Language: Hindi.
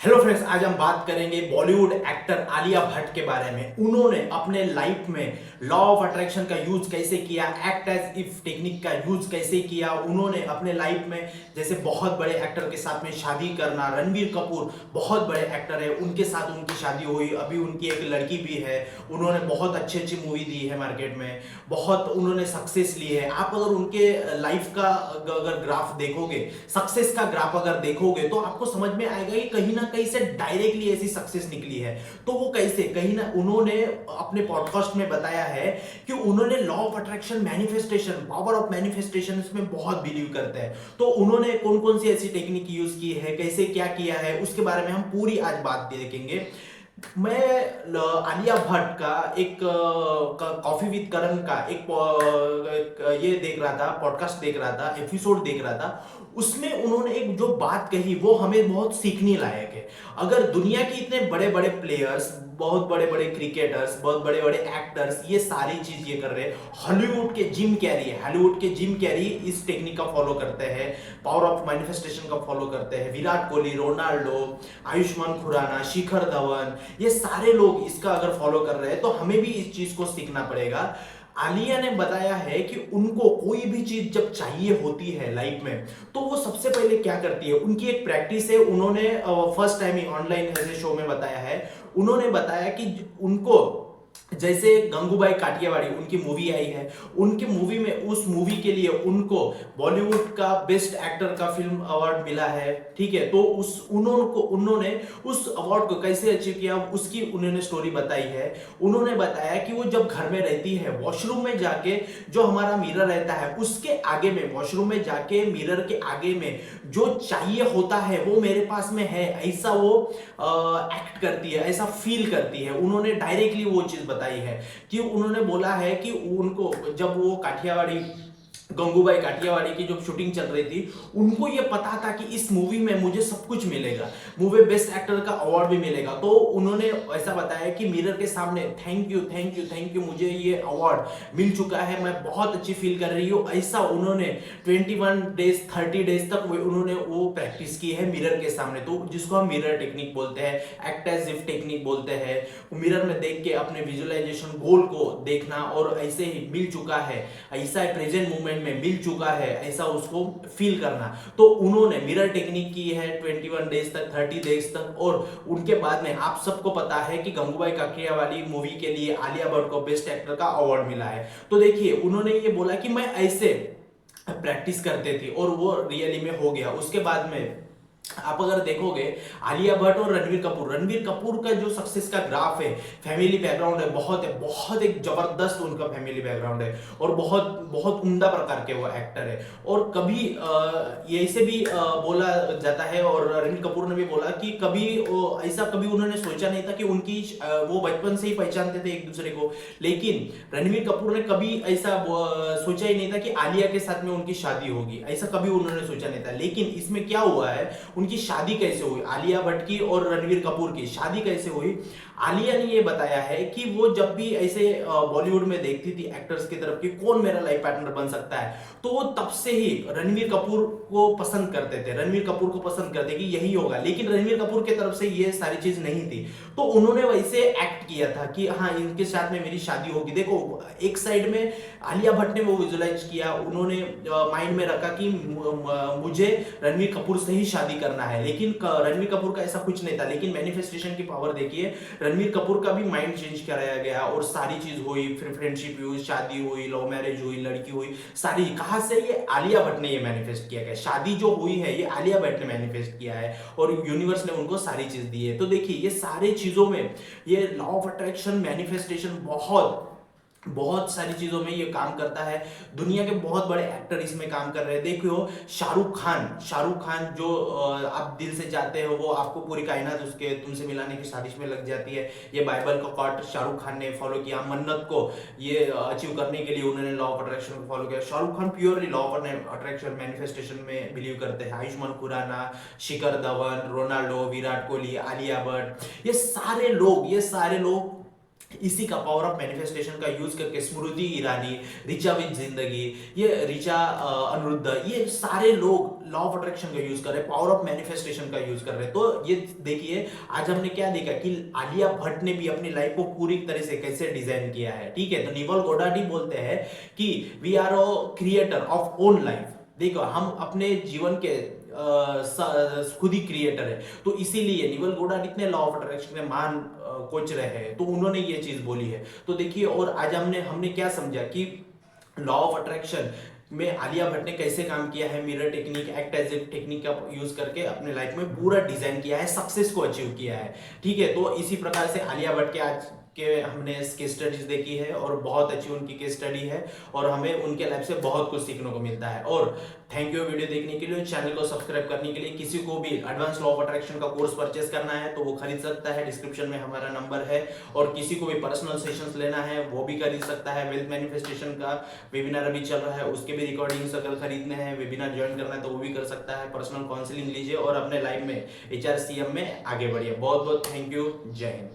हेलो फ्रेंड्स, आज हम बात करेंगे बॉलीवुड एक्टर आलिया भट्ट के बारे में। उन्होंने अपने लाइफ में लॉ ऑफ अट्रैक्शन का यूज कैसे किया, एक्ट एज इफ टेक्निक का यूज कैसे किया। उन्होंने अपने लाइफ में जैसे बहुत बड़े एक्टर के साथ में शादी करना, रणवीर कपूर बहुत बड़े एक्टर है, उनके साथ उनकी शादी हुई, अभी उनकी एक लड़की भी है। उन्होंने बहुत अच्छी अच्छी मूवी दी है मार्केट में, बहुत उन्होंने सक्सेस ली है। आप अगर उनके लाइफ का अगर ग्राफ देखोगे, सक्सेस का ग्राफ अगर देखोगे, तो आपको समझ में आएगा कि कहीं ना कहीं से डायरेक्टली ऐसी सक्सेस निकली है। तो वो कैसे, कहीं ना उन्होंने अपने पॉडकास्ट में बताया है कि उन्होंने law of attraction, manifestation, power of manifestation इसमें बहुत बिलीव करते हैं। तो उन्होंने कौन कौन सी ऐसी टेक्निक यूज की है, कैसे क्या किया है, उसके बारे में हम पूरी आज बात देखेंगे। मैं आलिया भट्ट का एक कॉफी विद करण का एक ये देख रहा था, पॉडकास्ट देख रहा था, एपिसोड देख रहा था। उसमें उन्होंने एक जो बात कही वो हमें बहुत सीखने लायक है। अगर दुनिया के इतने बड़े बड़े प्लेयर्स, बहुत बड़े बड़े क्रिकेटर्स, बहुत बड़े बड़े एक्टर्स ये सारी चीज ये कर रहे हैं, हॉलीवुड के जिम कैरी इस टेक्निक का फॉलो करते हैं, पावर ऑफ मैनिफेस्टेशन का फॉलो करते हैं, विराट कोहली, रोनाल्डो, आयुष्मान खुराना, शिखर धवन, ये सारे लोग इसका अगर फॉलो कर रहे हैं तो हमें भी इस चीज को सीखना पड़ेगा। आलिया ने बताया है कि उनको कोई भी चीज जब चाहिए होती है लाइफ में, तो वो सबसे पहले क्या करती है, उनकी एक प्रैक्टिस है। उन्होंने फर्स्ट टाइम ही ऑनलाइन ऐसे शो में बताया है। उन्होंने बताया कि उनको जैसे गंगूबाई काठियावाड़ी उनकी मूवी आई है, उनकी मूवी में, उस मूवी के लिए उनको बॉलीवुड का बेस्ट एक्टर का फिल्म अवार्ड मिला है। ठीक है, तो उन्होंने उस अवार्ड को कैसे अचीव किया उसकी उन्होंने स्टोरी बताई है। उन्होंने बताया कि वो जब घर में रहती है, वॉशरूम में जाके जो हमारा मिरर रहता है उसके आगे में, वॉशरूम में जाके मिरर के आगे में जो चाहिए होता है वो मेरे पास में है, ऐसा वो एक्ट करती है, ऐसा फील करती है। उन्होंने डायरेक्टली वो चीज बताई है कि उन्होंने बोला है कि उनको जब वो काठियावाड़ी, गंगूबाई काठियावाड़ी की जो शूटिंग चल रही थी, उनको ये पता था कि इस मूवी में मुझे सब कुछ मिलेगा, मूवी बेस्ट एक्टर का अवार्ड भी मिलेगा। तो उन्होंने ऐसा बताया कि मिरर के सामने thank you thank you thank you, मुझे ये अवार्ड मिल चुका है, मैं बहुत अच्छी फील कर रही हूँ। ऐसा उन्होंने 21 डेज 30 डेज तक उन्होंने वो प्रैक्टिस की है मिरर के सामने। तो जिसको हम मिरर टेक्निक बोलते हैं, एक्ट एज इफ टेक्निक बोलते हैं। मिरर में देख के अपने विजुअलाइजेशन गोल को देखना, और ऐसे ही मिल चुका है, ऐसा प्रेजेंट मूवमेंट में मिल चुका है, ऐसा उसको फील करना। तो उन्होंने मिरर टेक्निक की है 21 डेज तक, 30 डेज तक। और उनके बाद में आप सबको पता है कि गंगूबाई काठियावाड़ी मूवी के लिए आलिया भट्ट को बेस्ट एक्टर का अवार्ड मिला है। तो देखिए, उन्होंने ये बोला कि मैं ऐसे प्रैक्टिस करते थी और वो रियली में हो गया। उसके बाद में आप अगर देखोगे आलिया भट्ट और रणवीर कपूर का जो सक्सेस का ग्राफ है, फैमिली बैकग्राउंड है, बहुत एक जबरदस्त उनका फैमिली बैकग्राउंड है, और बहुत बहुत उम्दा प्रकार के वो एक्टर है। और कभी ये ऐसे भी बोला जाता है, और रणवीर कपूर ने भी बोला कि कभी ऐसा कभी उन्होंने सोचा नहीं था कि उनकी वो बचपन से ही पहचानते थे एक दूसरे को। लेकिन रणवीर कपूर ने कभी ऐसा सोचा ही नहीं था कि आलिया के साथ में उनकी शादी होगी, ऐसा कभी उन्होंने सोचा नहीं था। लेकिन इसमें क्या हुआ है, उनकी शादी कैसे हुई, आलिया भट्ट की और रणवीर कपूर की शादी कैसे हुई। आलिया ने ये बताया है कि वो जब भी ऐसे बॉलीवुड में देखती थी एक्टर्स की तरफ कि कौन मेरा लाइफ पार्टनर बन सकता है, तो वो तब से ही रणवीर कपूर को पसंद करते थे, रणवीर कपूर को पसंद करते कि यही होगा। लेकिन रणवीर कपूर की तरफ से ये सारी चीज नहीं थी, तो उन्होंने वैसे एक्ट किया था कि हाँ, इनके साथ में मेरी शादी होगी। देखो, एक साइड में आलिया भट्ट ने वो विजुअलाइज किया, उन्होंने माइंड में रखा कि मुझे रणवीर कपूर से ही शादी करना है। लेकिन रणवीर कपूर का ऐसा कुछ नहीं था। लेकिन मैनिफेस्टेशन की पावर देखिए, रणवीर कपूर का भी माइंड चेंज कराया गया और सारी चीज हुई, फिर फ्रेंडशिप हुई, शादी हुई, लव मैरिज हुई, लड़की हुई, सारी। कहां से, ये आलिया भट्ट ने ये मैनिफेस्ट किया गया, शादी जो हुई है ये आलिया भट्ट ने मैनिफेस्ट किया है, और यूनिवर्स ने उनको सारी चीज दी है। तो देखिए, ये सारे चीजों में ये लॉ ऑफ अट्रैक्शन, मैनिफेस्टेशन बहुत सारी चीजों में ये काम करता है। दुनिया के बहुत बड़े एक्टर इसमें काम कर रहे हैं। देखियो, शाहरुख खान जो आप दिल से चाहते हो वो आपको पूरी कायनात उसके तुमसे मिलाने की साजिश में लग जाती है, ये बाइबल का पार्ट शाहरुख खान ने फॉलो किया। मन्नत को ये अचीव करने के लिए उन्होंने लॉ ऑफ अट्रैक्शन को फॉलो किया। Shahrukh Khan purely law of attraction, manifestation में बिलीव करते हैं। आयुष्मान खुराना, शिखर धवन, रोनाल्डो, विराट कोहली, आलिया भट्ट, ये सारे लोग इसी का पावर ऑफ मैनिफेस्टेशन का यूज करके, स्मृति ईरानी, रिचा विद जिंदगी, ये रिचा अनिरुद्ध, ये सारे लोग लॉ ऑफ अट्रैक्शन का यूज कर रहे हैं, पावर ऑफ मैनिफेस्टेशन का यूज कर रहे हैं। तो ये देखिए आज हमने क्या देखा कि आलिया भट्ट ने भी अपनी लाइफ को पूरी तरह से कैसे डिजाइन किया है, ठीक है। तो निवल गोडाडी बोलते हैं कि we are a creator of own life. देखो हम अपने जीवन के खुद ही क्रिएटर है। तो इसीलिए निवल गोडाडी इतने लॉ ऑफ अट्रैक्शन में महान कोच रहे हैं, तो उन्होंने ये चीज बोली है। तो देखिए और आज हमने क्या समझा कि लॉ ऑफ अट्रैक्शन में आलिया भट्ट ने कैसे काम किया है, mirror technique, act as if technique का यूज करके अपने लाइफ में पूरा डिजाइन किया है, सक्सेस को अचीव किया है, ठीक है। तो इसी प्रकार से आलिया भट्ट के आज के हमने केस स्टडीज देखी है और बहुत अच्छी उनकी केस स्टडी है और हमें उनके लाइफ से बहुत कुछ सीखने को मिलता है। और थैंक यू वीडियो देखने के लिए, चैनल को सब्सक्राइब करने के लिए। किसी को भी एडवांस लॉ ऑफ अट्रैक्शन का कोर्स परचेस करना है तो वो खरीद सकता है, डिस्क्रिप्शन में हमारा नंबर है। और किसी को भी पर्सनल सेशंस लेना है वो भी खरीद सकता है। वेल्थ मैनिफेस्टेशन का वेबिनार अभी चल रहा है, उसके भी रिकॉर्डिंग्स अगर खरीदने हैं, वेबिनार ज्वाइन करना है तो वो भी कर सकता है। पर्सनल काउंसलिंग लीजिए और अपने लाइफ में HRCM में आगे बढ़िए। बहुत बहुत थैंक यू। जय हिंद।